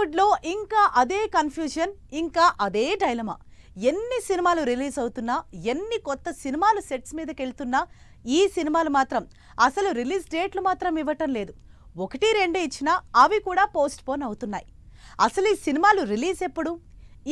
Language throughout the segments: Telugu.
టాలీవుడ్లో ఇంకా అదే కన్ఫ్యూజన్, ఇంకా అదే డైలమా. ఎన్ని సినిమాలు రిలీజ్ అవుతున్నా, ఎన్ని కొత్త సినిమాలు సెట్స్ మీదకి వెళ్తున్నా, ఈ సినిమాలు మాత్రం అసలు రిలీజ్ డేట్లు మాత్రం ఇవ్వటం లేదు. ఒకటి రెండు ఇచ్చినా అవి కూడా పోస్ట్ పోన్ అవుతున్నాయి. అసలు ఈ సినిమాలు రిలీజ్ ఎప్పుడు?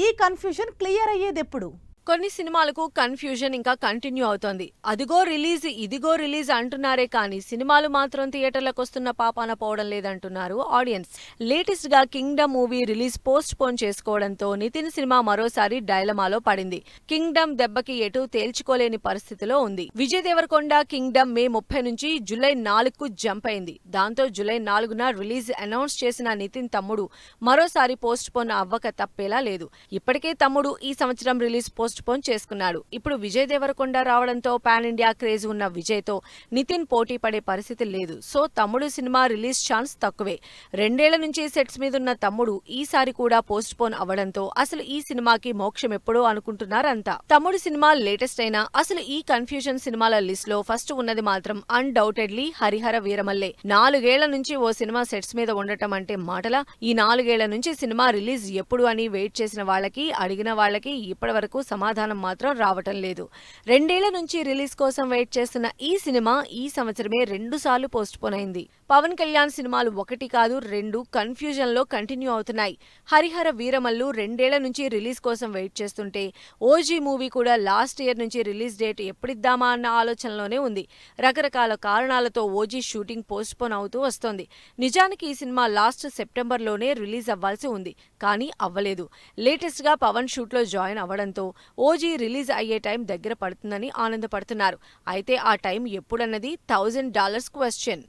ఈ కన్ఫ్యూజన్ క్లియర్ అయ్యేది ఎప్పుడు? కొన్ని సినిమాలకు కన్ఫ్యూజన్ ఇంకా కంటిన్యూ అవుతోంది. అదిగో రిలీజ్, ఇదిగో రిలీజ్ అంటున్నారే కానీ సినిమాలు మాత్రం థియేటర్లకు వస్తున్న పాపాన పోవడం లేదంటున్నారు ఆడియన్స్. లేటెస్ట్ గా Kingdom movie release post phone చేసుకోవడంతో నితిన్ సినిమా మరోసారి డైలమాలో పడింది. కింగ్డమ్ దెబ్బకి ఎటూ తేల్చుకోలేని పరిస్థితిలో ఉంది. విజయ్ దేవరకొండ కింగ్డమ్ మే 30 నుంచి జూలై 4కు జంప్ అయింది. దాంతో జూలై 4న రిలీజ్ అనౌన్స్ చేసిన నితిన్ తమ్ముడు మరోసారి పోస్ట్ పోన్ అవ్వక తప్పేలా లేదు. ఇప్పటికే తమ్ముడు ఈ సంవత్సరం రిలీజ్ పోస్ట్ పోన్ చేసుకున్నాడు. ఇప్పుడు విజయ్ దేవరకొండ రావడంతో పాన్ ఇండియా క్రేజ్ ఉన్న విజయ్ తో నితిన్ పోటీ పడే పరిస్థితి లేదు. సో తమ్ముడు సినిమా రిలీజ్ ఛాన్స్ తక్కువే. 2 ఏళ్ల నుంచి సెట్స్ మీదున్న తమ్ముడు ఈసారి కూడా పోస్ట్ పోన్ అవ్వడంతో అసలు ఈ సినిమాకి మోక్షం ఎప్పుడో అనుకుంటున్నారంతా. తమ్ముడు సినిమా లేటెస్ట్ అయినా అసలు ఈ కన్ఫ్యూజన్ సినిమాల లిస్ట్ లో ఫస్ట్ ఉన్నది మాత్రం అన్డౌటెడ్లీ హరిహర వీరమల్లే. 4 ఏళ్ల నుంచి ఓ సినిమా సెట్స్ మీద ఉండటం అంటే మాటలా? ఈ 4 ఏళ్ల నుంచి సినిమా రిలీజ్ ఎప్పుడు అని వెయిట్ చేసిన వాళ్ళకి, అడిగిన వాళ్ళకి ఇప్పటి వరకు సమాధానం మాత్రం రావటం లేదు. 2 ఏళ్ల నుంచి రిలీజ్ కోసం వెయిట్ చేస్తున్న ఈ సినిమా ఈ సంవత్సరమే 2 సార్లు పోస్ట్ పోన్ అయింది. పవన్ కళ్యాణ్ సినిమాలు 1 కాదు 2 కన్ఫ్యూజన్ లో కంటిన్యూ అవుతున్నాయి. హరిహర వీరమల్లు 2 ఏళ్ల నుంచి రిలీజ్ కోసం వెయిట్ చేస్తుంటే ఓజీ మూవీ కూడా లాస్ట్ ఇయర్ నుంచి రిలీజ్ డేట్ ఎప్పుడిద్దామా అన్న ఆలోచనలోనే ఉంది. రకరకాల కారణాలతో ఓజీ షూటింగ్ పోస్ట్ పోన్ అవుతూ వస్తోంది. నిజానికి ఈ సినిమా లాస్ట్ సెప్టెంబర్లోనే రిలీజ్ అవ్వాల్సి ఉంది, కానీ అవ్వలేదు. లేటెస్ట్ గా పవన్ షూట్ లో జాయిన్ అవ్వడంతో ఓజీ రిలీజ్ అయ్యే టైం దగ్గర పడుతుందని ఆనందపడుతున్నారు. అయితే ఆ టైం ఎప్పుడన్నది $1000 క్వశ్చన్.